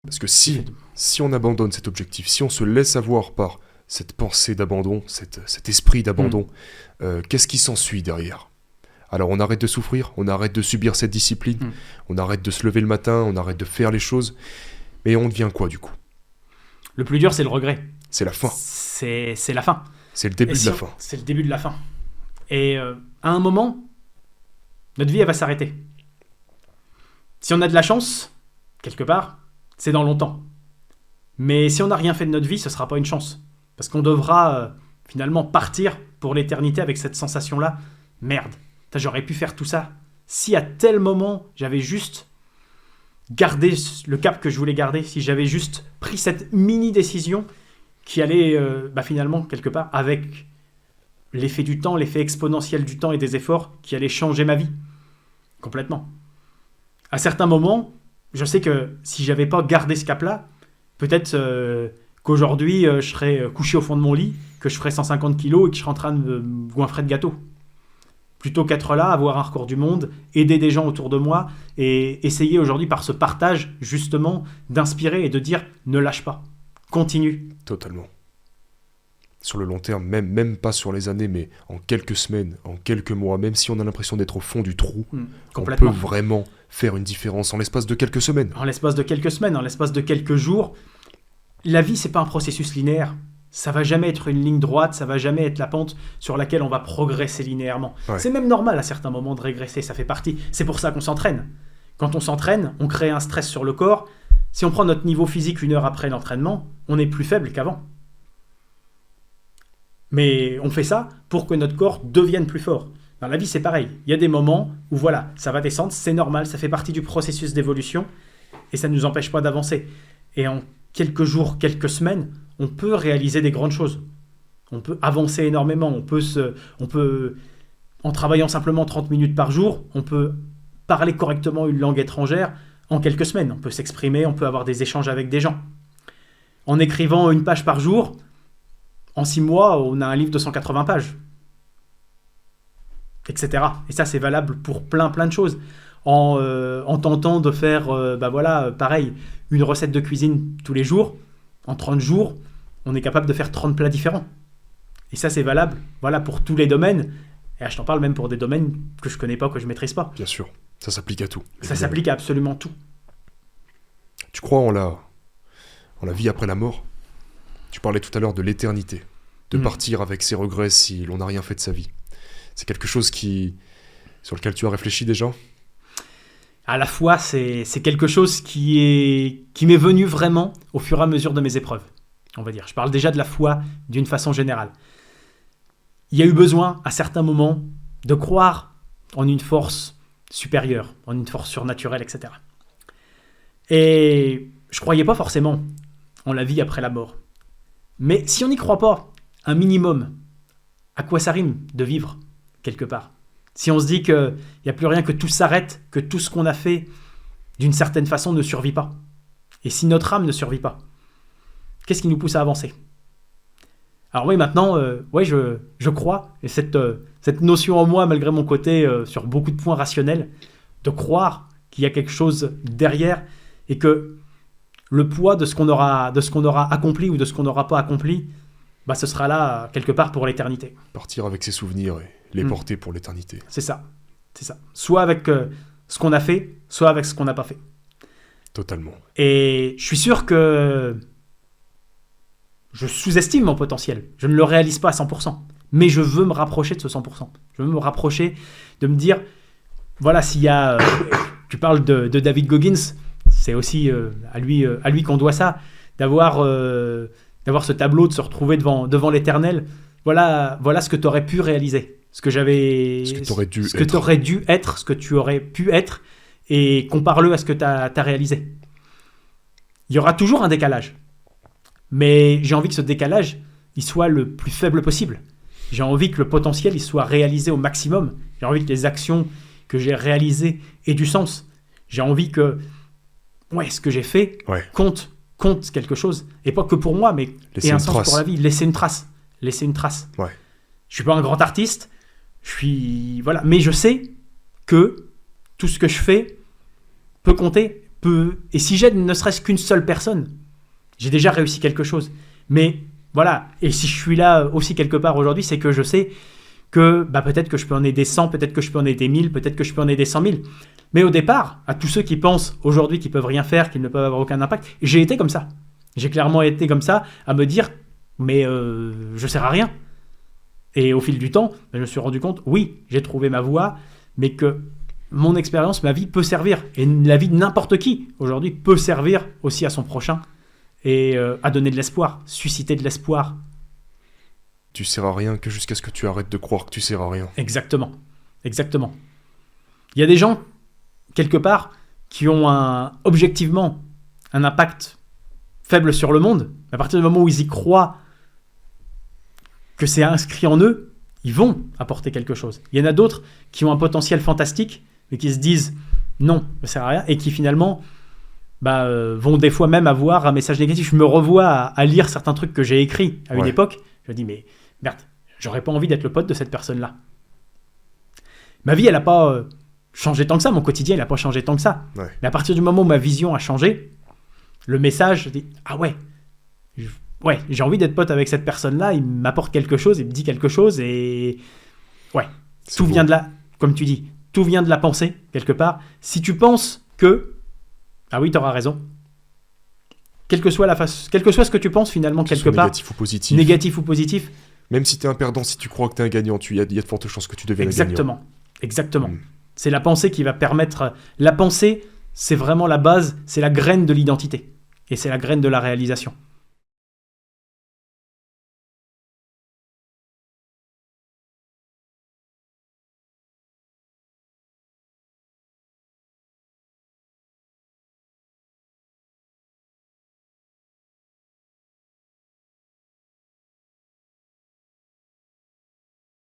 Parce que si on abandonne cet objectif, si on se laisse avoir par cette pensée d'abandon, cet esprit d'abandon, qu'est-ce qui s'ensuit derrière? Alors on arrête de souffrir, on arrête de subir cette discipline, on arrête de se lever le matin, on arrête de faire les choses, mais on devient quoi du coup? Le plus dur, c'est le regret. C'est la fin. C'est la fin. C'est le début de la fin. C'est le début de la fin. Et à un moment, notre vie, elle va s'arrêter. Si on a de la chance, quelque part, c'est dans longtemps. Mais si on n'a rien fait de notre vie, ce ne sera pas une chance. Parce qu'on devra finalement partir pour l'éternité avec cette sensation-là. Merde, j'aurais pu faire tout ça. Si à tel moment, j'avais juste gardé le cap que je voulais garder, si j'avais juste pris cette mini-décision qui allait finalement, quelque part, avec l'effet du temps, l'effet exponentiel du temps et des efforts, qui allait changer ma vie. Complètement. À certains moments, je sais que si j'avais pas gardé ce cap-là, peut-être qu'aujourd'hui, je serais couché au fond de mon lit, que je ferais 150 kilos et que je serais en train de me goinfrer de gâteau. Plutôt qu'être là, avoir un record du monde, aider des gens autour de moi et essayer aujourd'hui par ce partage, justement, d'inspirer et de dire ne lâche pas, continue. Totalement. Sur le long terme, même pas sur les années, mais en quelques semaines, en quelques mois, même si on a l'impression d'être au fond du trou, on peut vraiment faire une différence en l'espace de quelques semaines. En l'espace de quelques semaines, en l'espace de quelques jours. La vie, c'est pas un processus linéaire. Ça va jamais être une ligne droite, ça va jamais être la pente sur laquelle on va progresser linéairement. Ouais. C'est même normal à certains moments de régresser, ça fait partie. C'est pour ça qu'on s'entraîne. Quand on s'entraîne, on crée un stress sur le corps. Si on prend notre niveau physique 1 heure après l'entraînement, on est plus faible qu'avant. Mais on fait ça pour que notre corps devienne plus fort. Dans la vie, c'est pareil. Il y a des moments où voilà, ça va descendre, c'est normal, ça fait partie du processus d'évolution et ça ne nous empêche pas d'avancer. Et en quelques jours, quelques semaines, on peut réaliser des grandes choses. On peut avancer énormément. On peut, en travaillant simplement 30 minutes par jour, on peut parler correctement une langue étrangère en quelques semaines. On peut s'exprimer, on peut avoir des échanges avec des gens. En écrivant 1 page par jour, en 6 mois, on a un livre de 180 pages. Etc. Et ça, c'est valable pour plein de choses. En tentant de faire, pareil, une recette de cuisine tous les jours, en 30 jours, on est capable de faire 30 plats différents. Et ça, c'est valable pour tous les domaines. Et je t'en parle même pour des domaines que je ne connais pas, que je ne maîtrise pas. Bien sûr, ça s'applique à tout. Ça s'applique à absolument tout. Tu crois en la vie après la mort? Tu parlais tout à l'heure de l'éternité, de partir avec ses regrets si l'on n'a rien fait de sa vie. C'est quelque chose sur lequel tu as réfléchi déjà? À la fois, c'est quelque chose qui m'est venu vraiment au fur et à mesure de mes épreuves, on va dire. Je parle déjà de la foi d'une façon générale. Il y a eu besoin, à certains moments, de croire en une force supérieure, en une force surnaturelle, etc. Et je ne croyais pas forcément en la vie après la mort. Mais si on n'y croit pas, un minimum, à quoi ça rime de vivre quelque part? Si on se dit qu'il n'y a plus rien, que tout s'arrête, que tout ce qu'on a fait, d'une certaine façon, ne survit pas. Et si notre âme ne survit pas, qu'est-ce qui nous pousse à avancer? Alors oui, maintenant, je crois, et cette notion en moi, malgré mon côté sur beaucoup de points rationnels, de croire qu'il y a quelque chose derrière et que le poids de ce qu'on aura accompli ou de ce qu'on n'aura pas accompli, ce sera là quelque part pour l'éternité. Partir avec ses souvenirs et les porter pour l'éternité. C'est ça. Soit avec ce qu'on a fait, soit avec ce qu'on n'a pas fait. Totalement. Et je suis sûr que je sous-estime mon potentiel. Je ne le réalise pas à 100%. Mais je veux me rapprocher de ce 100%. Je veux me rapprocher de me dire, voilà, s'il y a... tu parles de David Goggins, c'est aussi à lui qu'on doit ça, d'avoir ce tableau, de se retrouver devant l'éternel. Voilà ce que tu aurais pu réaliser. Ce que tu aurais dû être, ce que tu aurais pu être, et compare-le à ce que tu as réalisé. Il y aura toujours un décalage. Mais j'ai envie que ce décalage, il soit le plus faible possible. J'ai envie que le potentiel, il soit réalisé au maximum. J'ai envie que les actions que j'ai réalisées aient du sens. J'ai envie que ce que j'ai fait compte quelque chose. Et pas que pour moi, mais ait un sens pour la vie. Laisser une trace. Ouais. Je suis pas un grand artiste. Mais je sais que tout ce que je fais peut compter Et si j'aide ne serait-ce qu'une seule personne, j'ai déjà réussi quelque chose. Mais voilà, et si je suis là aussi quelque part aujourd'hui, c'est que je sais que peut-être que je peux en aider 100, peut-être que je peux en aider 1000, peut-être que je peux en aider 100 000. Mais au départ, à tous ceux qui pensent aujourd'hui qu'ils peuvent rien faire, qu'ils ne peuvent avoir aucun impact, j'ai été comme ça. J'ai clairement été comme ça, à me dire, mais je sers à rien. Et au fil du temps, je me suis rendu compte, oui, j'ai trouvé ma voie, mais que mon expérience, ma vie peut servir. Et la vie de n'importe qui, aujourd'hui, peut servir aussi à son prochain et à donner de l'espoir, susciter de l'espoir. Tu sers à rien que jusqu'à ce que tu arrêtes de croire que tu sers à rien. Exactement. Exactement. Il y a des gens, quelque part, qui ont objectivement un impact faible sur le monde. À partir du moment où ils y croient, que c'est inscrit en eux, ils vont apporter quelque chose. Il y en a d'autres qui ont un potentiel fantastique, mais qui se disent non, ça sert à rien, et qui finalement vont des fois même avoir un message négatif. Je me revois à lire certains trucs que j'ai écrits à une époque. Je me dis, mais merde, j'aurais pas envie d'être le pote de cette personne-là. Ma vie, elle n'a pas changé tant que ça, mon quotidien, il n'a pas changé tant que ça. Ouais. Mais à partir du moment où ma vision a changé, le message, je dis, ah ouais, j'ai envie d'être pote avec cette personne-là, il m'apporte quelque chose, il me dit quelque chose, et ouais, tout vient de là, comme tu dis, tout vient de la pensée, quelque part. Si tu penses que, ah oui, t'auras raison, quelle que soit ce que tu penses finalement, quelque part, négatif ou positif, même si t'es un perdant, si tu crois que t'es un gagnant, il y a de fortes chances que tu deviennes un gagnant. Exactement. C'est la pensée qui va permettre, la pensée, c'est vraiment la base, c'est la graine de l'identité, et c'est la graine de la réalisation.